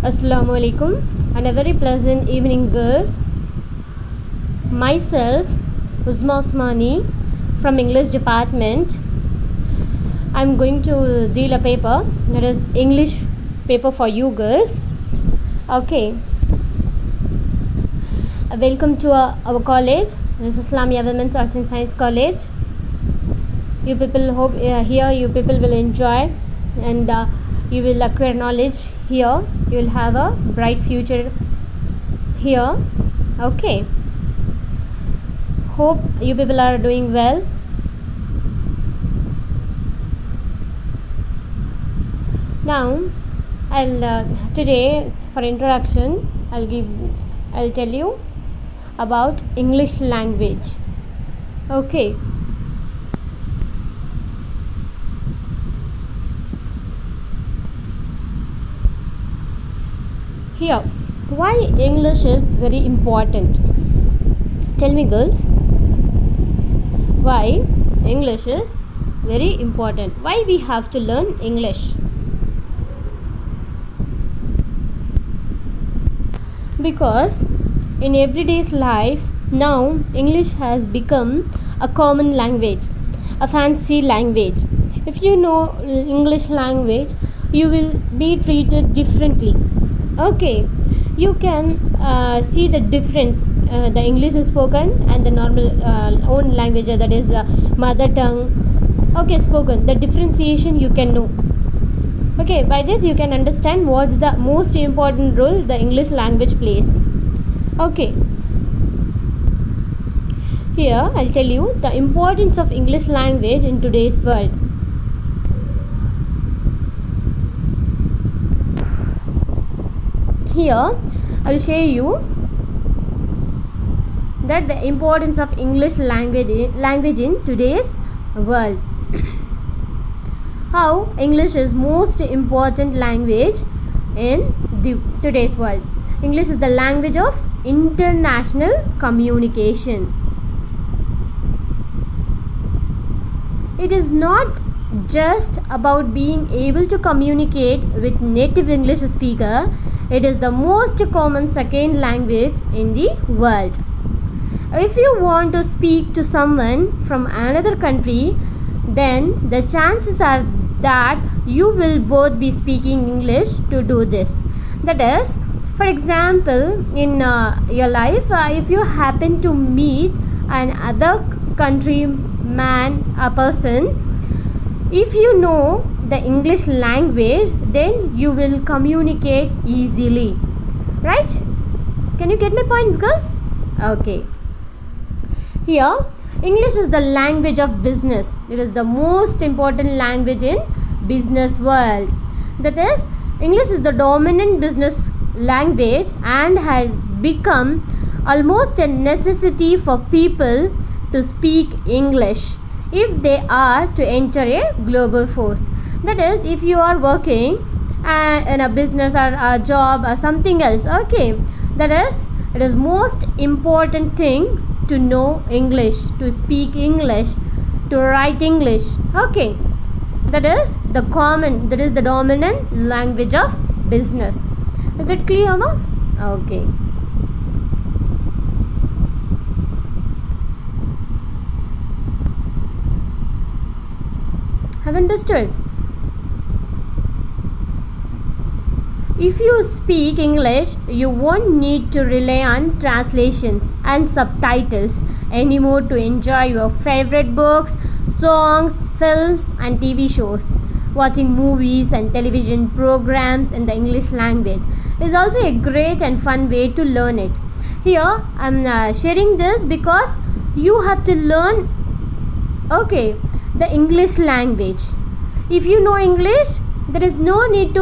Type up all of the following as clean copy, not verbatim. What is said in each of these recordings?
Assalamu alaikum and a very pleasant evening, girls. Myself, Uzma Osmani from English department. I'm going to deal a paper that is English paper for you girls. Okay. Welcome to our college. This is Islamia Women's Arts and Science College. You people hope here you people will enjoy and you will acquire knowledge here. You will have a bright future here. Okay. Hope you people are doing well. Now, today for introduction, I'll tell you about English language. Okay. Here, why English is very important? Tell me, girls, why English is very important? Why we have to learn English? Because in everyday's life now English has become a common language, a fancy language. If you know English language, you will be treated differently. Okay, you can see the difference. The English is spoken and the normal own language, that is mother tongue. Okay, spoken. The differentiation you can know. Okay, by this you can understand what's the most important role the English language plays. Okay, here I'll tell you the importance of English language in today's world. Here I will show you that the importance of English language in today's world. How English is most important language in today's world. English is the language of international communication. It is not just about being able to communicate with native English speaker. It is the most common second language in the world. If you want to speak to someone from another country, then the chances are that you will both be speaking English to do this. That is, for example, in your life, if you happen to meet another countryman, a person, if you know the English language, then you will communicate easily. Right? Can you get my points, girls? Okay. Here, English is the language of business. It is the most important language in business world. That is, English is the dominant business language and has become almost a necessity for people to speak English if they are to enter a global force. That is, if you are working in a business or a job or something else, okay, that is, it is most important thing to know English, to speak English, to write English. Okay, that is the dominant language of business. Is it clear, no? Okay. Have understood? If you speak English, you won't need to rely on translations and subtitles anymore to enjoy your favorite books, songs, films, and TV shows. Watching movies and television programs in the English language is also a great and fun way to learn it. Here, I'm sharing this because you have to learn, okay, the English language. If you know English, there is no need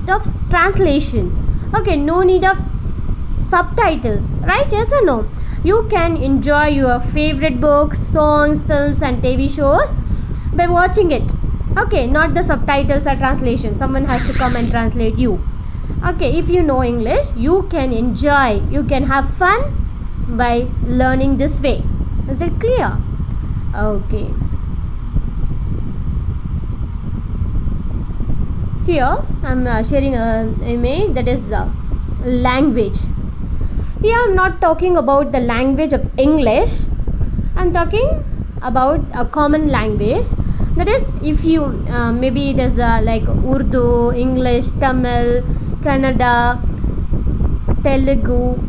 of translation. Okay, no need of subtitles, right? Yes or no? You can enjoy your favorite books, songs, films, and TV shows by watching it. Okay, not the subtitles or translation. Someone has to come and translate you. Okay, if you know English, you can enjoy, you can have fun by learning this way. Is it clear? Okay. Here I'm sharing an image, that is language. Here I'm not talking about the language of English. I'm talking about a common language. That is, if you maybe it is like Urdu, English, Tamil, Kannada, Telugu,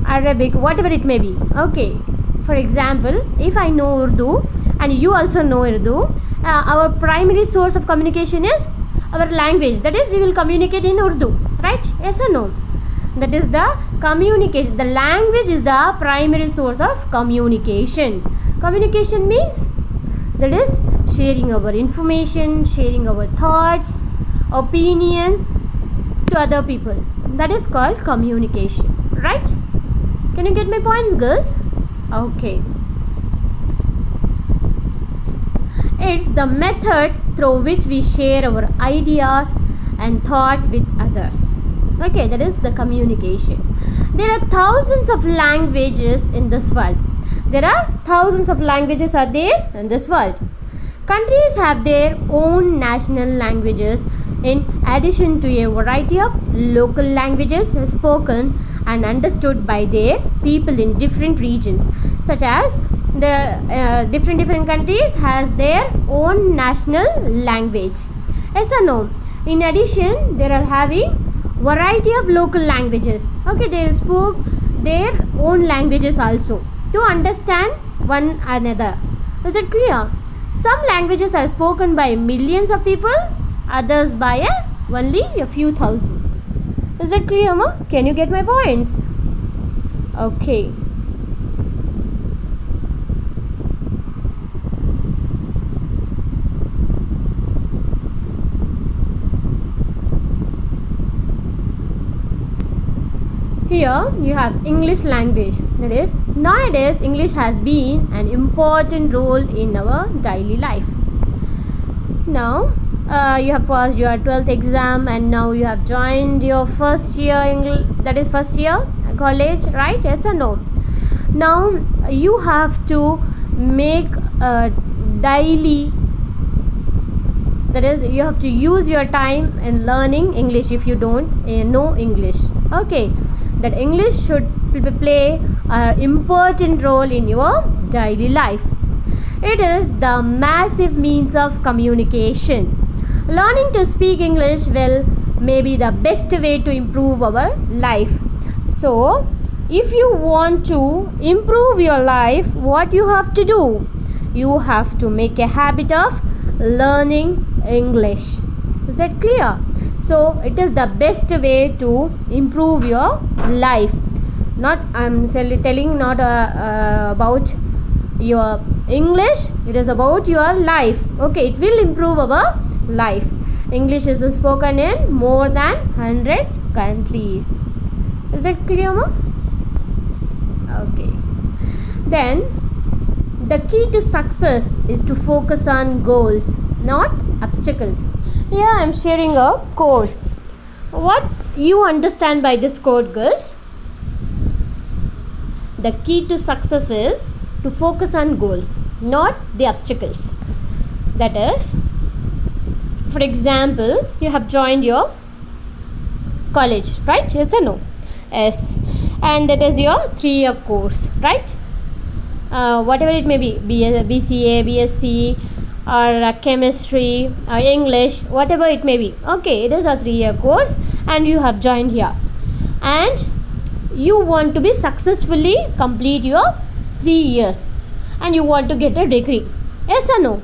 Arabic, whatever it may be. Okay. For example, if I know Urdu and you also know Urdu, our primary source of communication is our language. That is, we will communicate in Urdu, right? Yes or no? That is the communication. The language is the primary source of communication. Communication means that is sharing our information, sharing our thoughts, opinions to other people. That is called communication, right? Can you get my points, girls? Okay. It's the method through which we share our ideas and thoughts with others. Okay, that is the communication. There are thousands of languages in this world. There are thousands of languages are there in this world. Countries have their own national languages in addition to a variety of local languages spoken and understood by their people in different regions, such as the different countries has their own national language. Yes or no? In addition, they are having variety of local languages. Okay, they spoke their own languages also to understand one another. Is it clear? Some languages are spoken by millions of people, others by only a few thousand. Is it clear, ma? Can you get my points? Okay. Here you have English language. That is, nowadays English has been an important role in our daily life. Now you have passed your 12th exam and now you have joined your first year English, that is first year college, right? Yes or no? Now you have to make a daily, that is, you have to use your time in learning English if you don't know English. Okay, that English should play an important role in your daily life. It is the massive means of communication. Learning to speak English will may be the best way to improve our life. So, if you want to improve your life, what you have to do? You have to make a habit of learning English. Is that clear? So, it is the best way to improve your life. Not I'm telling not about your English, it is about your life. Okay, it will improve our life. English is spoken in more than 100 countries. Is that clear, ma? Okay. Then the key to success is to focus on goals, not obstacles. Here I am sharing a quote. What you understand by this quote, girls? The key to success is to focus on goals, not the obstacles. That is, for example, you have joined your college, right? Yes or no? Yes. And that is your 3-year course, right? Whatever it may be, BCA, BSc, or chemistry, or English, whatever it may be. Okay, it is a 3-year course and you have joined here. And you want to be successfully complete your 3 years and you want to get a degree. Yes or no?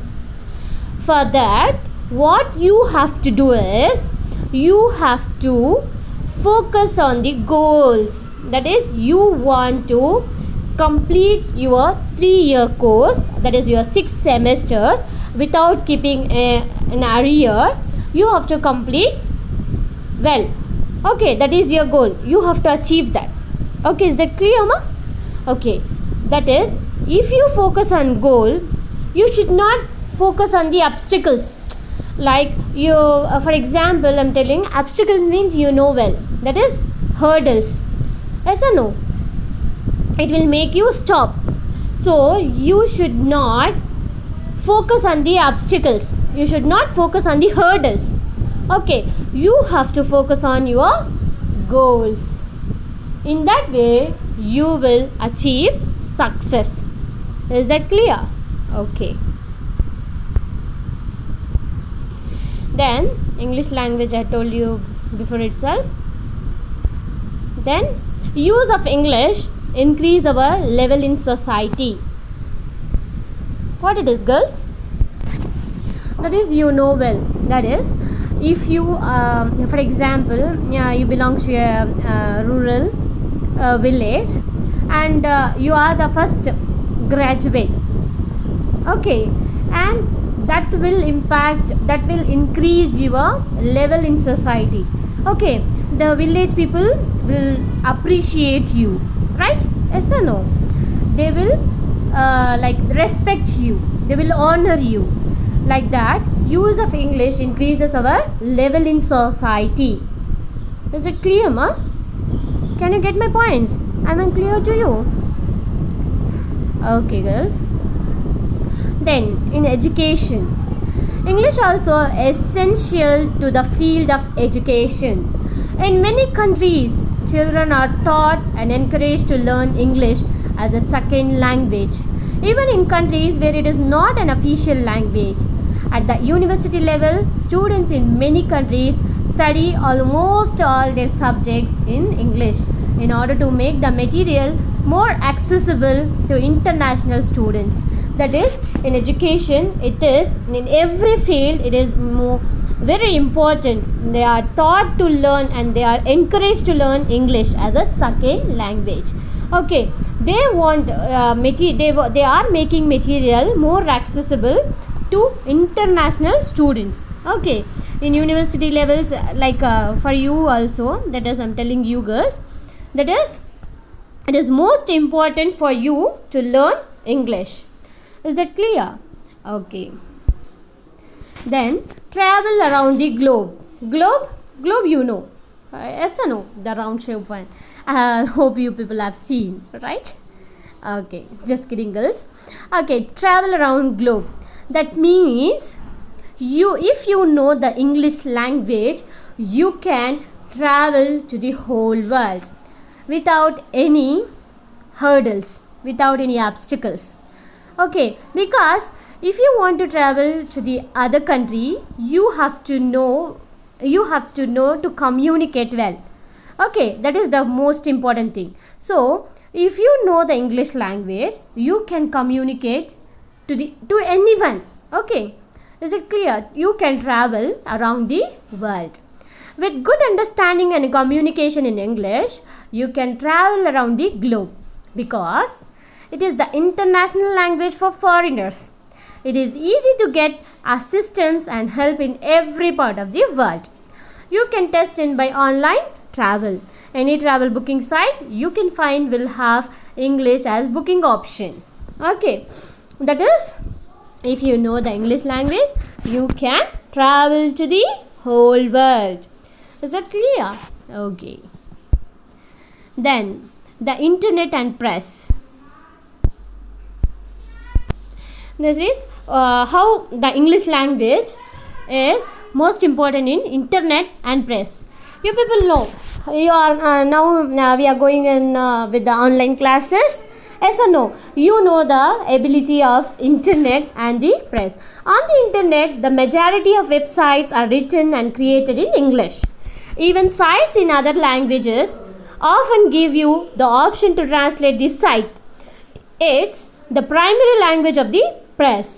For that, what you have to do is you have to focus on the goals. That is, you want to complete your 3-year course, that is your 6 semesters, without keeping an arrear. You have to complete well. Okay, that is your goal. You have to achieve that. Okay, is that clear, ma? Okay, that is, if you focus on goal, you should not focus on the obstacles. Like you, for example, I'm telling obstacle means you know well. That is hurdles. Yes or no? It will make you stop. So you should not focus on the obstacles. You should not focus on the hurdles. Okay, you have to focus on your goals. In that way, you will achieve success. Is that clear? Okay. Then, English language I told you before itself. Then, use of English increase our level in society. What it is, girls? That is, you know well. That is, if you, for example, you belong to a rural village, and you are the first graduate. Okay, and that will increase your level in society. Okay, the village people will appreciate you, right? Yes or no? They will respect you, they will honor you. Like that, use of English increases our level in society. Is it clear, ma? Can you get my points? Am I clear to you? Okay, girls. Then, in education, English also essential to the field of education. In many countries, children are taught and encouraged to learn English as a second language, even in countries where it is not an official language. At the university level, students in many countries study almost all their subjects in English in order to make the material more accessible to international students. That is, in education, it is in every field, it is very important. They are taught to learn and they are encouraged to learn English as a second language. Okay, they want they are making material more accessible to international students. Okay, in university levels, for you also, that is, I'm telling you girls, that is, it is most important for you to learn English. Is that clear? Okay. Then, travel around the globe. Globe, you know. Yes or no? The round shape one. I hope you people have seen, right? Okay, just kidding, girls. Okay, travel around globe. That means if you know the English language, you can travel to the whole world without any hurdles, without any obstacles. Okay, because if you want to travel to the other country, you have to know to communicate well. Okay, that is the most important thing. So, if you know the English language, you can communicate to anyone. Okay, is it clear? You can travel around the world. With good understanding and communication in English, you can travel around the globe because it is the international language for foreigners. It is easy to get assistance and help in every part of the world. You can test in by online travel. Any travel booking site you can find will have English as booking option. Okay, that is, if you know the English language, you can travel to the whole world. Is that clear? Okay. Then, the internet and press. This is how the English language is most important in internet and press. You people know, you are now we are going in with the online classes. Yes or no? You know the ability of internet and the press. On the internet, the majority of websites are written and created in English. Even sites in other languages often give you the option to translate the site. It's the primary language of the press.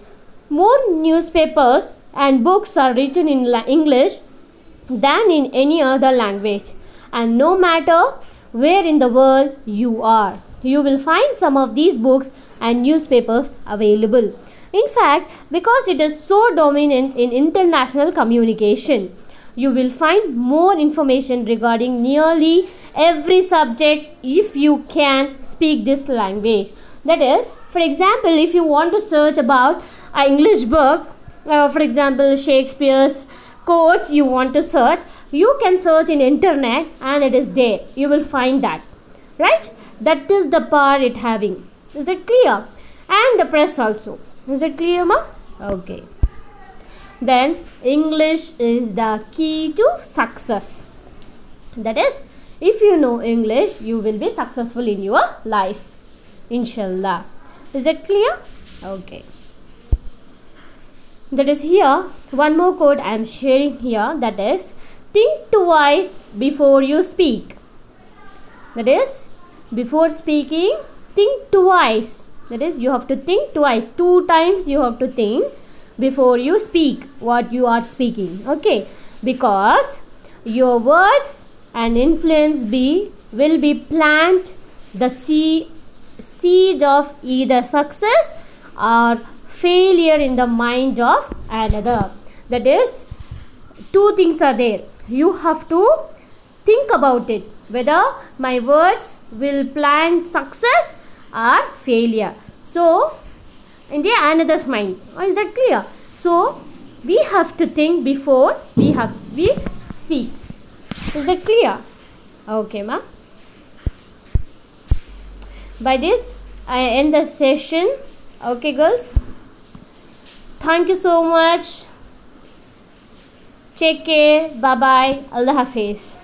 More newspapers and books are written in English than in any other language. And no matter where in the world you are, you will find some of these books and newspapers available. In fact, because it is so dominant in international communication, you will find more information regarding nearly every subject if you can speak this language. That is, for example, if you want to search about an English book, for example, Shakespeare's quotes you want to search, you can search in internet and it is there. You will find that. Right? That is the power it having. Is that clear? And the press also. Is that clear, ma? Okay. then English is the key to success. That is, if you know English, you will be successful in your life, inshallah. Is that clear? Okay. That is, here one more quote I am sharing here, that is, think twice before you speak. That is, before speaking, think twice. That is, you have to think twice. 2 times you have to think before you speak what you are speaking. Okay, because your words and influence will be plant the seed of either success or failure in the mind of another. That is, 2 things are there. You have to think about it, whether my words will plant success or failure. So, in the another's mind. Is that clear? So, we have to think before we speak. Is that clear? Okay, ma. By this, I end the session. Okay, girls. Thank you so much. Take care. Bye bye. Allah Hafiz.